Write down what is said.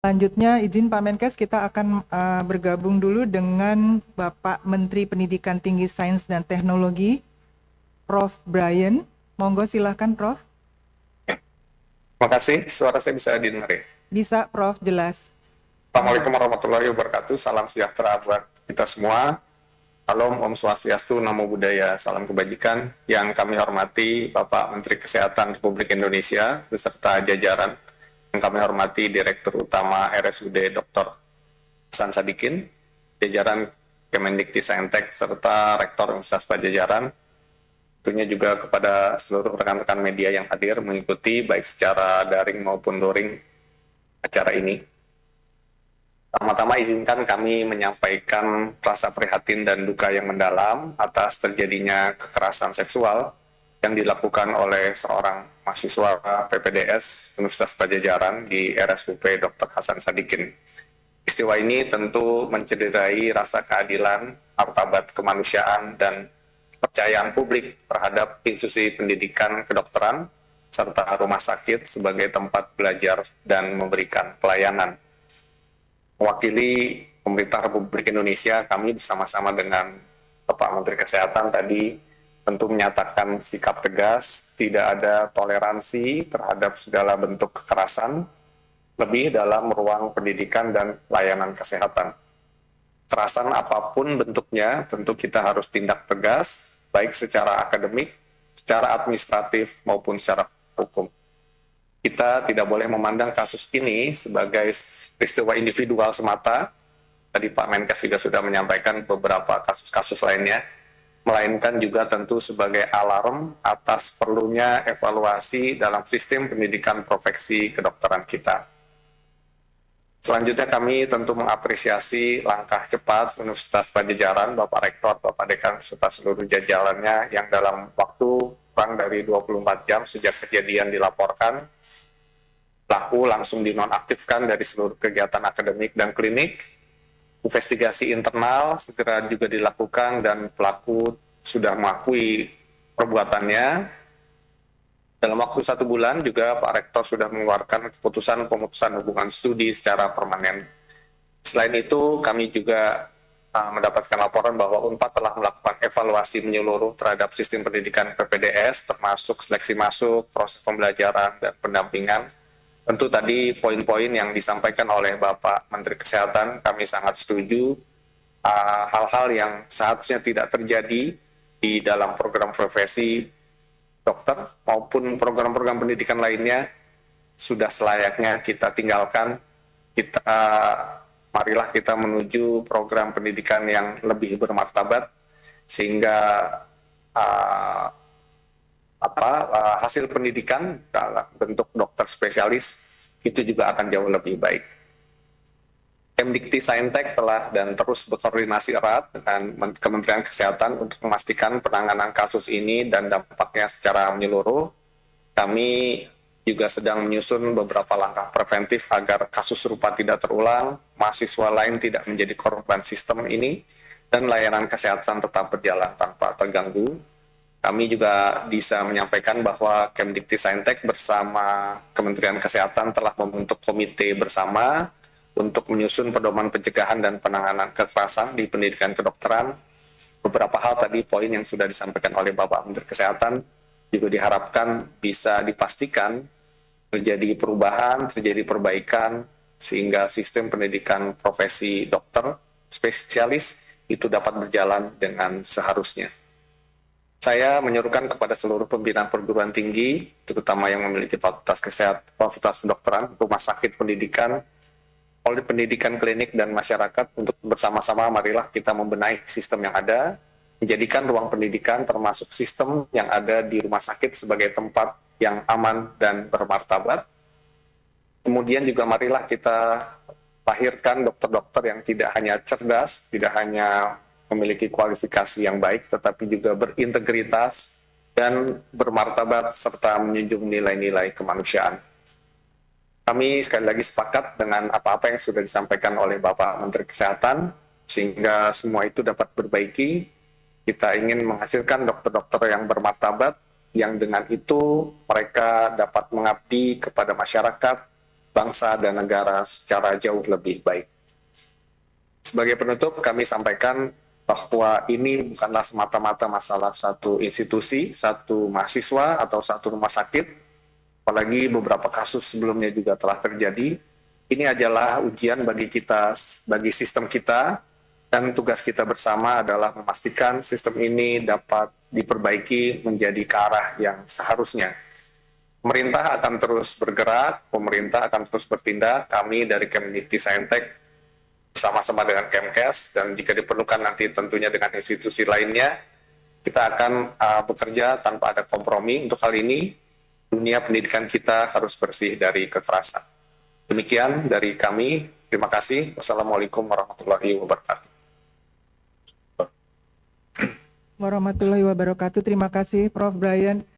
Selanjutnya izin Pak Menkes, kita akan bergabung dulu dengan Bapak Menteri Pendidikan Tinggi Sains dan Teknologi, Prof. Brian. Monggo silahkan Prof. Terima kasih, suara saya bisa didengar ya? Bisa Prof, jelas. Assalamualaikum warahmatullahi wabarakatuh, salam sejahtera buat kita semua. Salam Om Swastiastu, Namo Buddhaya, salam kebajikan. Yang kami hormati Bapak Menteri Kesehatan Republik Indonesia beserta jajaran. Yang kami hormati Direktur Utama RSUD Dr. Hasan Sadikin, jajaran Kemendikti-Saintek serta Rektor Universitas Pajajaran. Tentunya juga kepada seluruh rekan-rekan media yang hadir mengikuti baik secara daring maupun luring acara ini. Pertama-tama izinkan kami menyampaikan rasa prihatin dan duka yang mendalam atas terjadinya kekerasan seksual yang dilakukan oleh seorang mahasiswa PPDS Universitas Pajajaran di RSUP Dr. Hasan Sadikin. Peristiwa ini tentu mencederai rasa keadilan, martabat kemanusiaan, dan kepercayaan publik terhadap institusi pendidikan kedokteran serta rumah sakit sebagai tempat belajar dan memberikan pelayanan. Mewakili pemerintah Republik Indonesia, kami bersama-sama dengan Bapak Menteri Kesehatan tadi tentu menyatakan sikap tegas, tidak ada toleransi terhadap segala bentuk kekerasan, lebih dalam ruang pendidikan dan layanan kesehatan. Kekerasan apapun bentuknya, tentu kita harus tindak tegas, baik secara akademik, secara administratif, maupun secara hukum. Kita tidak boleh memandang kasus ini sebagai peristiwa individual semata. Tadi Pak Menkes juga sudah menyampaikan beberapa kasus-kasus lainnya, melainkan juga tentu sebagai alarm atas perlunya evaluasi dalam sistem pendidikan profesi kedokteran kita. Selanjutnya kami tentu mengapresiasi langkah cepat Universitas Pajajaran, Bapak Rektor, Bapak Dekan, serta seluruh jajarannya yang dalam waktu kurang dari 24 jam sejak kejadian dilaporkan, pelaku langsung dinonaktifkan dari seluruh kegiatan akademik dan klinik. Investigasi internal segera juga dilakukan dan pelaku sudah mengakui perbuatannya. Dalam waktu 1 bulan juga Pak Rektor sudah mengeluarkan keputusan pemutusan hubungan studi secara permanen. Selain itu kami juga mendapatkan laporan bahwa UNPAD telah melakukan evaluasi menyeluruh terhadap sistem pendidikan PPDS termasuk seleksi masuk, proses pembelajaran, dan pendampingan. Tentu tadi poin-poin yang disampaikan oleh Bapak Menteri Kesehatan kami sangat setuju. Hal-hal yang seharusnya tidak terjadi di dalam program profesi dokter maupun program-program pendidikan lainnya sudah selayaknya kita tinggalkan. Marilah kita menuju program pendidikan yang lebih bermartabat sehingga hasil pendidikan dalam bentuk dokter spesialis itu juga akan jauh lebih baik. Kemdikti-Saintek telah dan terus berkoordinasi erat dengan Kementerian Kesehatan untuk memastikan penanganan kasus ini dan dampaknya secara menyeluruh. Kami juga sedang menyusun beberapa langkah preventif agar kasus serupa tidak terulang, mahasiswa lain tidak menjadi korban sistem ini, dan layanan kesehatan tetap berjalan tanpa terganggu. Kami juga bisa menyampaikan bahwa Kemdikti-Saintek bersama Kementerian Kesehatan telah membentuk komite bersama untuk menyusun pedoman pencegahan dan penanganan kekerasan di pendidikan kedokteran. Beberapa hal tadi poin yang sudah disampaikan oleh Bapak Menteri Kesehatan juga diharapkan bisa dipastikan terjadi perubahan, terjadi perbaikan, sehingga sistem pendidikan profesi dokter spesialis itu dapat berjalan dengan seharusnya. Saya menyerukan kepada seluruh pimpinan perguruan tinggi, terutama yang memiliki fakultas kesehatan, fakultas kedokteran, rumah sakit pendidikan, pendidikan klinik dan masyarakat untuk bersama-sama marilah kita membenahi sistem yang ada, menjadikan ruang pendidikan termasuk sistem yang ada di rumah sakit sebagai tempat yang aman dan bermartabat. Kemudian juga marilah kita lahirkan dokter-dokter yang tidak hanya cerdas, tidak hanya memiliki kualifikasi yang baik, tetapi juga berintegritas dan bermartabat serta menjunjung nilai-nilai kemanusiaan. Kami sekali lagi sepakat dengan apa-apa yang sudah disampaikan oleh Bapak Menteri Kesehatan, sehingga semua itu dapat berbaiki. Kita ingin menghasilkan dokter-dokter yang bermartabat, yang dengan itu mereka dapat mengabdi kepada masyarakat, bangsa dan negara secara jauh lebih baik. Sebagai penutup, kami sampaikan bahwa ini bukanlah semata-mata masalah satu institusi, satu mahasiswa, atau satu rumah sakit, apalagi beberapa kasus sebelumnya juga telah terjadi. Ini adalah ujian bagi kita, bagi sistem kita, dan tugas kita bersama adalah memastikan sistem ini dapat diperbaiki menjadi ke arah yang seharusnya. Pemerintah akan terus bergerak, pemerintah akan terus bertindak, kami dari Kemdikti Saintek bersama-sama dengan Kemkes, dan jika diperlukan nanti tentunya dengan institusi lainnya, kita akan bekerja tanpa ada kompromi. Untuk hal ini, dunia pendidikan kita harus bersih dari kekerasan. Demikian dari kami, terima kasih. Wassalamualaikum warahmatullahi wabarakatuh. Warahmatullahi wabarakatuh. Terima kasih Prof. Brian.